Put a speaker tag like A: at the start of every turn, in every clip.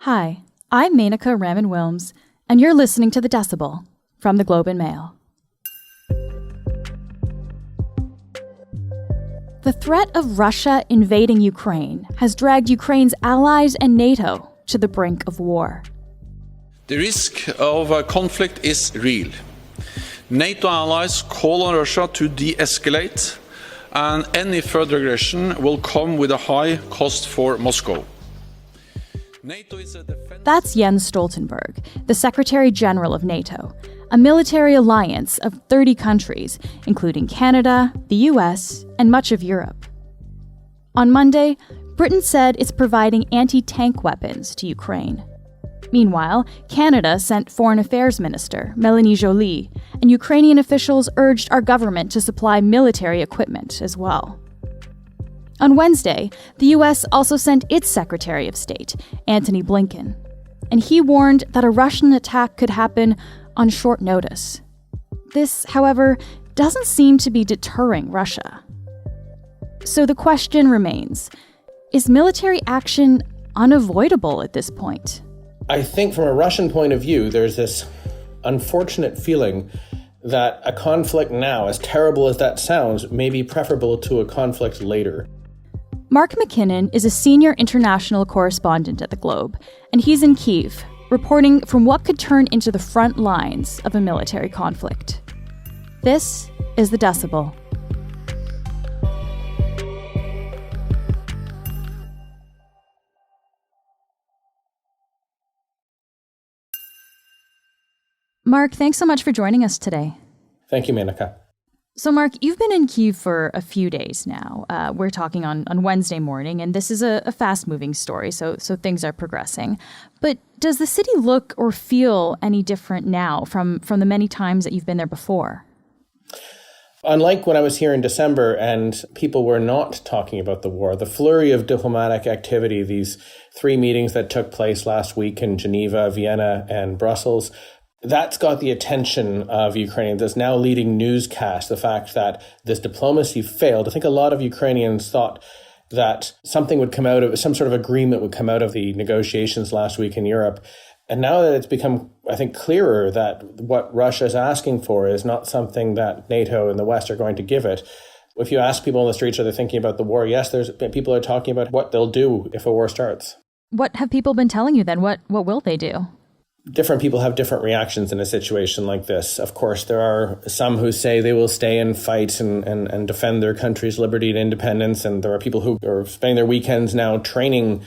A: Hi, I'm Menaka Raman-Wilms, and you're listening to the Decibel from the Globe and Mail. The threat of Russia invading Ukraine has dragged Ukraine's allies and NATO to the brink of war.
B: The risk of a conflict is real. NATO allies call on Russia to de-escalate, and any further aggression will come with a high cost for Moscow. NATO is a
A: That's Jens Stoltenberg, the Secretary General of NATO, a military alliance of 30 countries, including Canada, the US, and much of Europe. On Monday, Britain said it's providing anti-tank weapons to Ukraine. Meanwhile, Canada sent Foreign Affairs Minister Mélanie Joly, and Ukrainian officials urged our government to supply military equipment as well. On Wednesday, the US also sent its Secretary of State, Antony Blinken, and he warned that a Russian attack could happen on short notice. This, however, doesn't seem to be deterring Russia. So the question remains, is military action unavoidable at this point?
C: I think from a Russian point of view, there's this unfortunate feeling that a conflict now, as terrible as that sounds, may be preferable to a conflict later.
A: Mark McKinnon is a senior international correspondent at the Globe, and he's in Kyiv, reporting from what could turn into the front lines of a military conflict. This is the Decibel. Mark, thanks so much for joining us today.
C: Thank you, Menaka.
A: So, Mark, you've been in Kyiv for a few days now. We're talking on Wednesday morning, and this is a fast-moving story, so things are progressing. But does the city look or feel any different now from the many times that you've been there before?
C: Unlike when I was here in December and people were not talking about the war, the flurry of diplomatic activity, these 3 meetings that took place last week in Geneva, Vienna, and Brussels, that's got the attention of Ukrainians. This now leading newscast, the fact that this diplomacy failed. I think a lot of Ukrainians thought that something would come out of, some sort of agreement would come out of the negotiations last week in Europe. And now that it's become, I think, clearer that what Russia is asking for is not something that NATO and the West are going to give it. If you ask people on the streets, are they thinking about the war? Yes, people are talking about what they'll do if a war starts.
A: What have people been telling you then? What will they do?
C: Different people have different reactions in a situation like this. Of course, there are some who say they will stay and fight and defend their country's liberty and independence. And there are people who are spending their weekends now training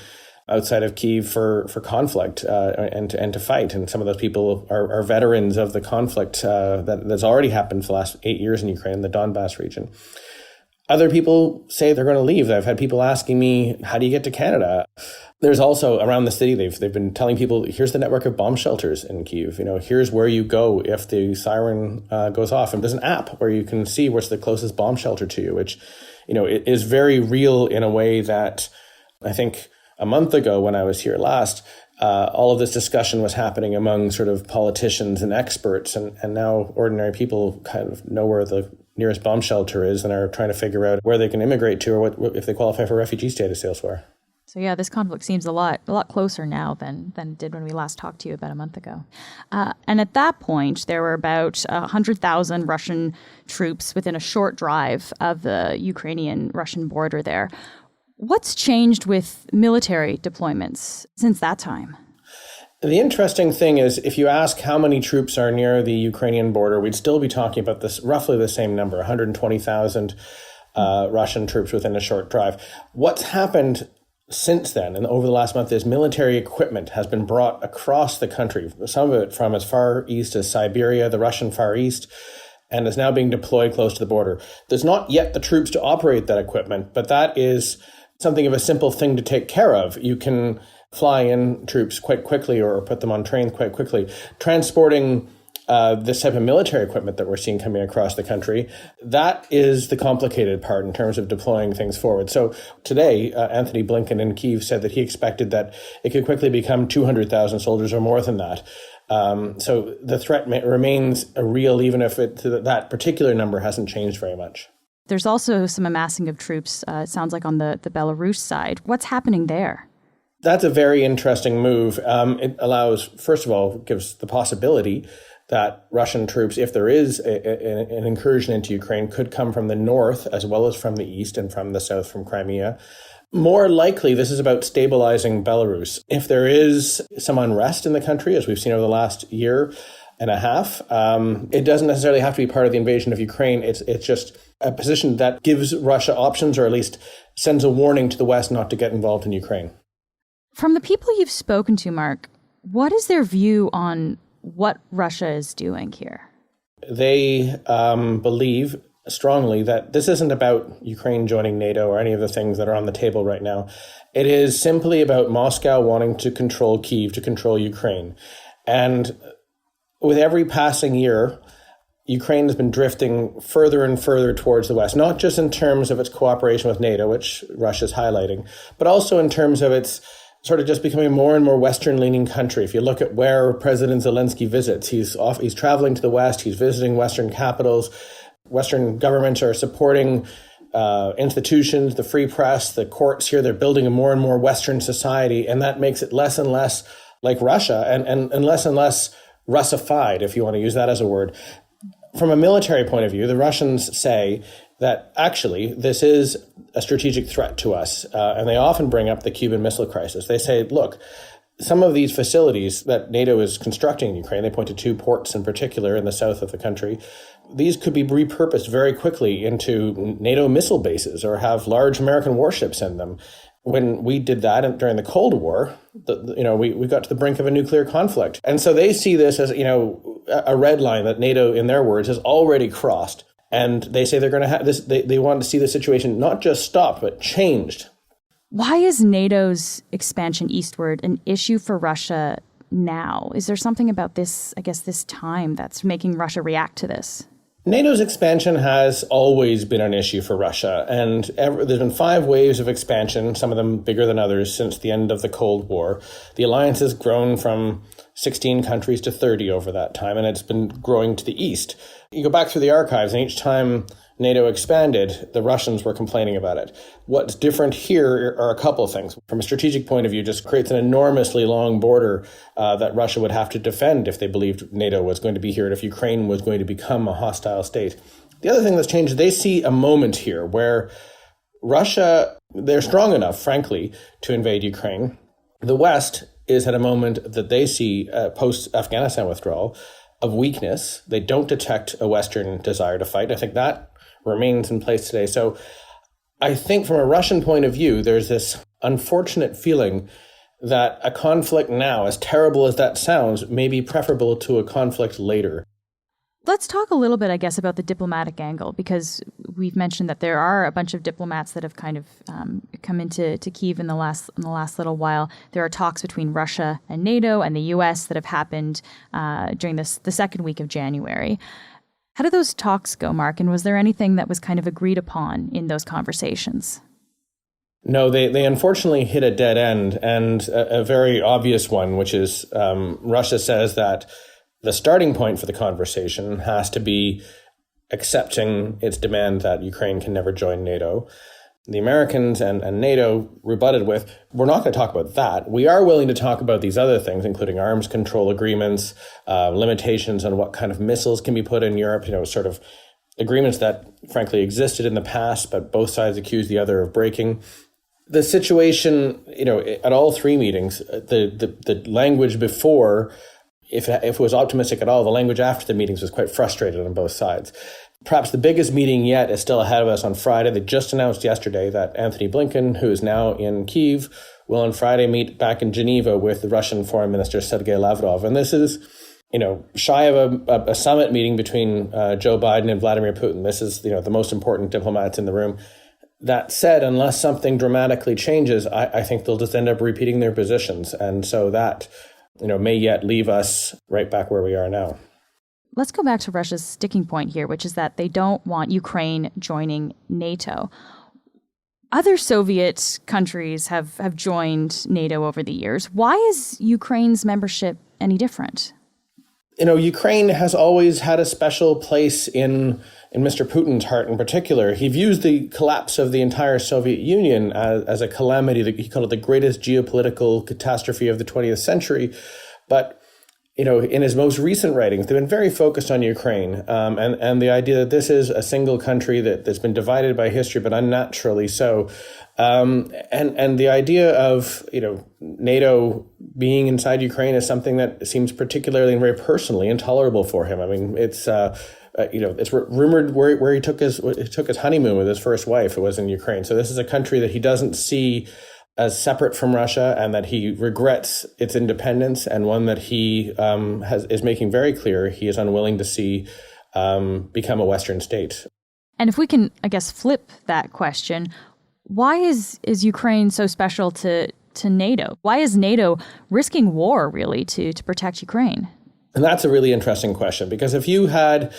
C: outside of Kyiv for conflict and to fight. And some of those people are veterans of the conflict that's already happened for the last 8 years in Ukraine, the Donbass region. Other people say they're going to leave. I've had people asking me, how do you get to Canada? There's also around the city, they've been telling people, here's the network of bomb shelters in Kyiv. Here's where you go if the siren goes off. And there's an app where you can see what's the closest bomb shelter to you, which, it is very real in a way that I think a month ago when I was here last, all of this discussion was happening among sort of politicians and experts. And now ordinary people kind of know where the nearest bomb shelter is and are trying to figure out where they can immigrate to or what if they qualify for refugee status elsewhere.
A: So yeah, this conflict seems a lot closer now than it did when we last talked to you about a month ago. And at that point, there were about 100,000 Russian troops within a short drive of the Ukrainian-Russian border there. What's changed with military deployments since that time?
C: The interesting thing is, if you ask how many troops are near the Ukrainian border, we'd still be talking about this roughly the same number, 120,000 Russian troops within a short drive. What's happened since then, and over the last month, is military equipment has been brought across the country, some of it from as far east as Siberia, the Russian Far East, and is now being deployed close to the border. There's not yet the troops to operate that equipment, but that is something of a simple thing to take care of. You can fly in troops quite quickly or put them on trains quite quickly. Transporting this type of military equipment that we're seeing coming across the country, that is the complicated part in terms of deploying things forward. So today, Antony Blinken in Kyiv said that he expected that it could quickly become 200,000 soldiers or more than that. So the threat remains real, even if that particular number hasn't changed very much.
A: There's also some amassing of troops, it sounds like on the Belarus side. What's happening there?
C: That's a very interesting move. It allows, first of all, gives the possibility that Russian troops, if there is an incursion into Ukraine, could come from the north as well as from the east and from the south, from Crimea. More likely, this is about stabilizing Belarus. If there is some unrest in the country, as we've seen over the last year and a half, it doesn't necessarily have to be part of the invasion of Ukraine. It's just a position that gives Russia options, or at least sends a warning to the West not to get involved in Ukraine.
A: From the people you've spoken to, Mark, what is their view on what Russia is doing here?
C: They believe strongly that this isn't about Ukraine joining NATO or any of the things that are on the table right now. It is simply about Moscow wanting to control Kyiv, to control Ukraine. And with every passing year, Ukraine has been drifting further and further towards the West, not just in terms of its cooperation with NATO, which Russia is highlighting, but also in terms of its sort of just becoming a more and more Western-leaning country. If you look at where President Zelensky visits, he's traveling to the West, he's visiting Western capitals. Western governments are supporting institutions, the free press, the courts here. They're building a more and more Western society, and that makes it less and less like Russia and less Russified, if you want to use that as a word. From a military point of view, the Russians say that actually this is a strategic threat to us. And they often bring up the Cuban Missile Crisis. They say, look, some of these facilities that NATO is constructing in Ukraine, they point to 2 ports in particular in the south of the country, these could be repurposed very quickly into NATO missile bases or have large American warships in them. When we did that during the Cold War, we got to the brink of a nuclear conflict. And so they see this as, a red line that NATO, in their words, has already crossed. And they say they're going to have this, they want to see the situation not just stopped, but changed.
A: Why is NATO's expansion eastward an issue for Russia now? Is there something about this time that's making Russia react to this?
C: NATO's expansion has always been an issue for Russia, and there's been 5 waves of expansion, some of them bigger than others, since the end of the Cold War. The alliance has grown from 16 countries to 30 over that time, and it's been growing to the east. You go back through the archives, and each time NATO expanded, the Russians were complaining about it. What's different here are a couple of things. From a strategic point of view, just creates an enormously long border that Russia would have to defend if they believed NATO was going to be here and if Ukraine was going to become a hostile state. The other thing that's changed, they see a moment here where Russia, they're strong enough, frankly, to invade Ukraine. The West is at a moment that they see post-Afghanistan withdrawal of weakness. They don't detect a Western desire to fight. I think that remains in place today. So I think from a Russian point of view, there's this unfortunate feeling that a conflict now, as terrible as that sounds, may be preferable to a conflict later.
A: Let's talk a little bit, I guess, about the diplomatic angle, because we've mentioned that there are a bunch of diplomats that have kind of come into Kyiv in the last little while. There are talks between Russia and NATO and the U.S. that have happened during the second week of January. How did those talks go, Mark? And was there anything that was kind of agreed upon in those conversations?
C: No, they unfortunately hit a dead end, and a very obvious one, which is Russia says that the starting point for the conversation has to be accepting its demand that Ukraine can never join NATO. The Americans and NATO rebutted with, we're not going to talk about that. We are willing to talk about these other things, including arms control agreements, limitations on what kind of missiles can be put in Europe, sort of agreements that frankly existed in the past, but both sides accused the other of breaking. The situation, at all 3 meetings, the language before, if it was optimistic at all, the language after the meetings was quite frustrated on both sides. Perhaps the biggest meeting yet is still ahead of us on Friday. They just announced yesterday that Anthony Blinken, who is now in Kyiv, will on Friday meet back in Geneva with the Russian Foreign Minister Sergei Lavrov. And this is, shy of a summit meeting between Joe Biden and Vladimir Putin. This is, the most important diplomats in the room. That said, unless something dramatically changes, I think they'll just end up repeating their positions. And so that, may yet leave us right back where we are now.
A: Let's go back to Russia's sticking point here, which is that they don't want Ukraine joining NATO. Other Soviet countries have joined NATO over the years. Why is Ukraine's membership any different?
C: Ukraine has always had a special place in Mr. Putin's heart in particular. He views the collapse of the entire Soviet Union as a calamity. He called it the greatest geopolitical catastrophe of the 20th century. But, in his most recent writings, they've been very focused on Ukraine and the idea that this is a single country that's been divided by history, but unnaturally so. And the idea of, NATO being inside Ukraine is something that seems particularly and very personally intolerable for him. I mean, it's rumored where he took his honeymoon with his first wife. It was in Ukraine. So this is a country that he doesn't see as separate from Russia, and that he regrets its independence, and one that he is making very clear he is unwilling to see become a Western state.
A: And if we can, I guess, flip that question, why is Ukraine so special to NATO? Why is NATO risking war, really, to protect Ukraine?
C: And that's a really interesting question, because if you had,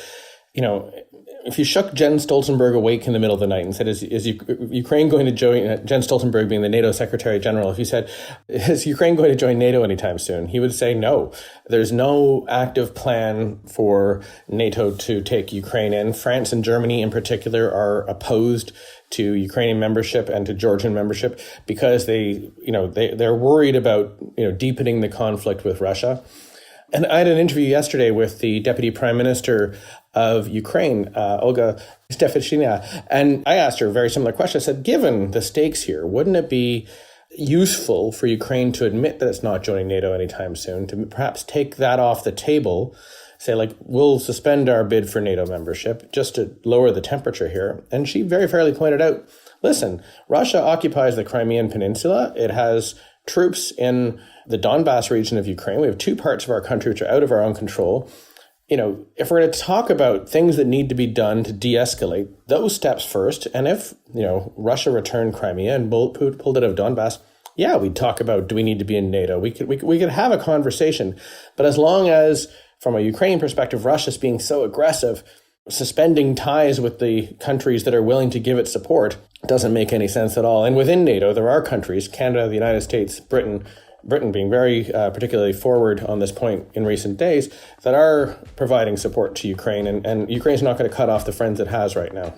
C: if you shook Jens Stoltenberg awake in the middle of the night and said, is Ukraine going to join, Jens Stoltenberg being the NATO Secretary General, if you said, is Ukraine going to join NATO anytime soon? He would say no. There's no active plan for NATO to take Ukraine in. France and Germany in particular are opposed to Ukrainian membership and to Georgian membership because they're worried about, deepening the conflict with Russia. And I had an interview yesterday with the Deputy Prime Minister of Ukraine, Olga Stefachina, and I asked her a very similar question. I said, given the stakes here, wouldn't it be useful for Ukraine to admit that it's not joining NATO anytime soon, to perhaps take that off the table, say, we'll suspend our bid for NATO membership just to lower the temperature here? And she very fairly pointed out, listen, Russia occupies the Crimean Peninsula. It has troops in the Donbass region of Ukraine. We have two parts of our country which are out of our own control. If we're going to talk about things that need to be done to de-escalate, those steps first. And if, Russia returned Crimea and pulled it out of Donbass, yeah, we'd talk about, do we need to be in NATO? We could have a conversation. But as long as, from a Ukrainian perspective, Russia's being so aggressive, suspending ties with the countries that are willing to give it support doesn't make any sense at all. And within NATO, there are countries, Canada, the United States, Britain being very particularly forward on this point in recent days, that are providing support to Ukraine. And Ukraine's not going to cut off the friends it has right now.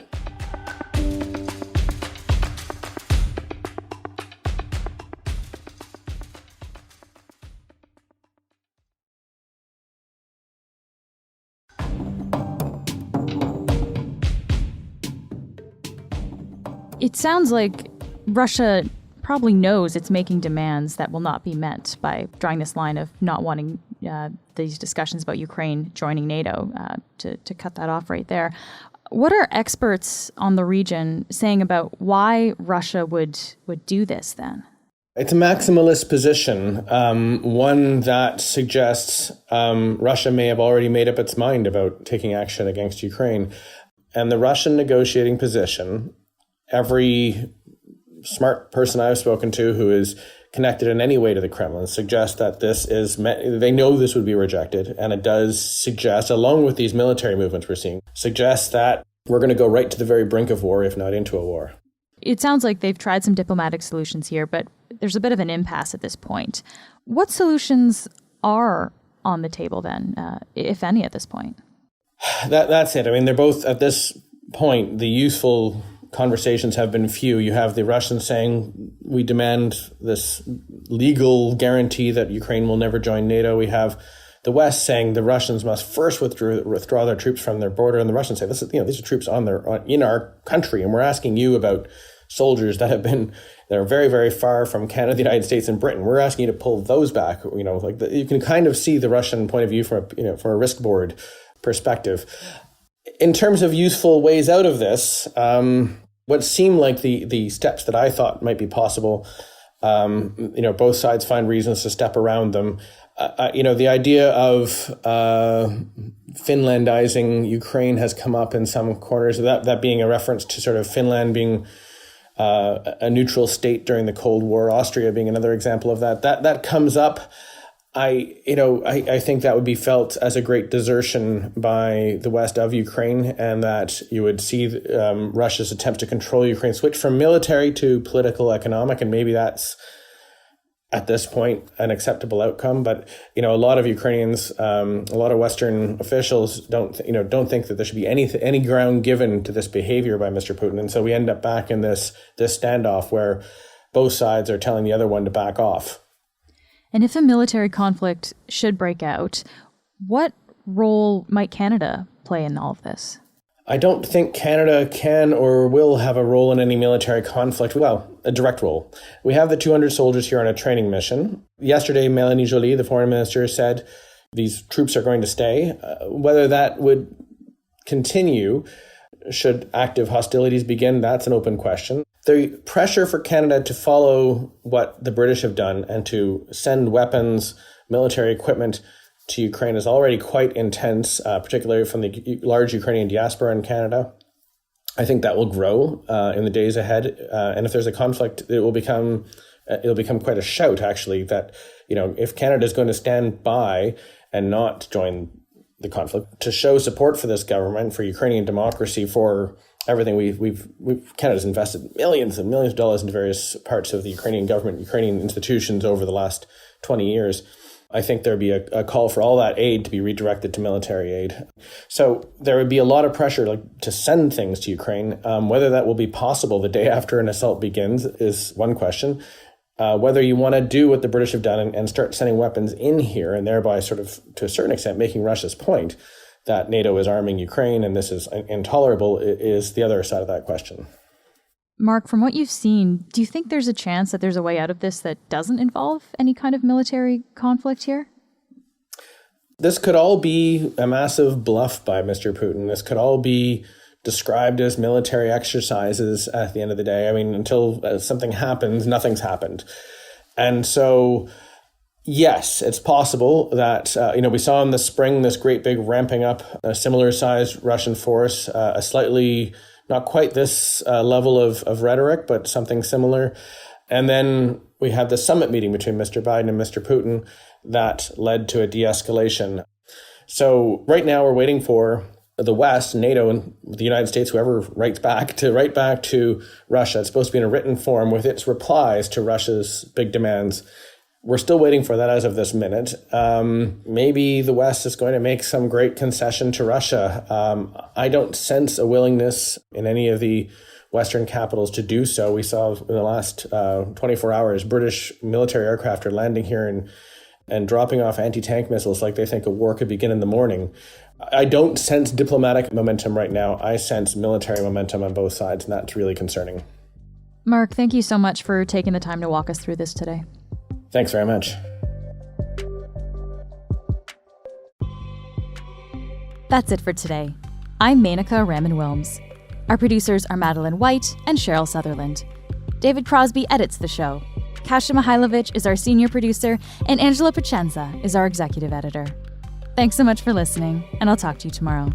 A: It sounds like Russia probably knows it's making demands that will not be met by drawing this line of not wanting these discussions about Ukraine joining NATO, to cut that off right there. What are experts on the region saying about why Russia would do this then?
C: It's a maximalist position, one that suggests Russia may have already made up its mind about taking action against Ukraine. And the Russian negotiating position, every smart person I've spoken to who is connected in any way to the Kremlin suggests that they know this would be rejected. And it does suggest, along with these military movements we're seeing, suggests that we're going to go right to the very brink of war, if not into a war.
A: It sounds like they've tried some diplomatic solutions here, but there's a bit of an impasse at this point. What solutions are on the table then, if any, at this point?
C: That's it. I mean, they're both, at this point, the useful conversations have been few. You have the Russians saying, we demand this legal guarantee that Ukraine will never join NATO. We have the West saying the Russians must first withdraw their troops from their border. And the Russians say, these are troops in our country. And we're asking you about soldiers that are very, very far from Canada, the United States, and Britain. We're asking you to pull those back. You can kind of see the Russian point of view from a risk board perspective. In terms of useful ways out of this, what seemed like the steps that I thought might be possible, both sides find reasons to step around them. The idea of Finlandizing Ukraine has come up in some corners, that being a reference to sort of Finland being a neutral state during the Cold War, Austria being another example of that. That comes up. I think that would be felt as a great desertion by the West of Ukraine, and that you would see Russia's attempt to control Ukraine switch from military to political, economic, and maybe that's at this point, an acceptable outcome. But, a lot of Ukrainians, a lot of Western officials don't think that there should be any ground given to this behavior by Mr. Putin. And so we end up back in this standoff where both sides are telling the other one to back off.
A: And if a military conflict should break out, what role might Canada play in all of this?
C: I don't think Canada can or will have a role in any military conflict. Well, a direct role. We have the 200 soldiers here on a training mission. Yesterday, Mélanie Joly, the foreign minister, said these troops are going to stay. Whether that would continue should active hostilities begin, that's an open question. The pressure for Canada to follow what the British have done and to send weapons, military equipment to Ukraine is already quite intense, particularly from the large Ukrainian diaspora in Canada. I think that will grow in the days ahead. And if there's a conflict, it'll become quite a shout, actually, that, if Canada is going to stand by and not join the conflict, to show support for this government, for Ukrainian democracy, for everything Canada's invested millions and millions of dollars into various parts of the Ukrainian government, Ukrainian institutions over the last 20 years. I think there'd be a call for all that aid to be redirected to military aid. So there would be a lot of pressure to send things to Ukraine. Whether that will be possible the day after an assault begins is one question. Whether you want to do what the British have done and start sending weapons in here and thereby sort of, to a certain extent, making Russia's point that NATO is arming Ukraine and this is intolerable is the other side of that question.
A: Mark, from what you've seen, do you think there's a chance that there's a way out of this that doesn't involve any kind of military conflict here?
C: This could all be a massive bluff by Mr. Putin. This could all be described as military exercises at the end of the day. I mean, until something happens, nothing's happened. And so, yes, it's possible that, we saw in the spring this great big ramping up, a similar sized Russian force, a slightly, not quite this level of rhetoric, but something similar. And then we had the summit meeting between Mr. Biden and Mr. Putin that led to a de-escalation. So right now we're waiting for the West, NATO, and the United States, whoever write back to Russia. It's supposed to be in a written form with its replies to Russia's big demands. We're still waiting for that as of this minute. Maybe the West is going to make some great concession to Russia. I don't sense a willingness in any of the Western capitals to do so. We saw in the last 24 hours, British military aircraft are landing here and dropping off anti-tank missiles like they think a war could begin in the morning. I don't sense diplomatic momentum right now. I sense military momentum on both sides, and that's really concerning.
A: Mark, thank you so much for taking the time to walk us through this today.
C: Thanks very much.
A: That's it for today. I'm Menaka Raman-Wilms. Our producers are Madeline White and Cheryl Sutherland. David Crosby edits the show. Kasia Mihailovich is our senior producer, and Angela Pacenza is our executive editor. Thanks so much for listening, and I'll talk to you tomorrow.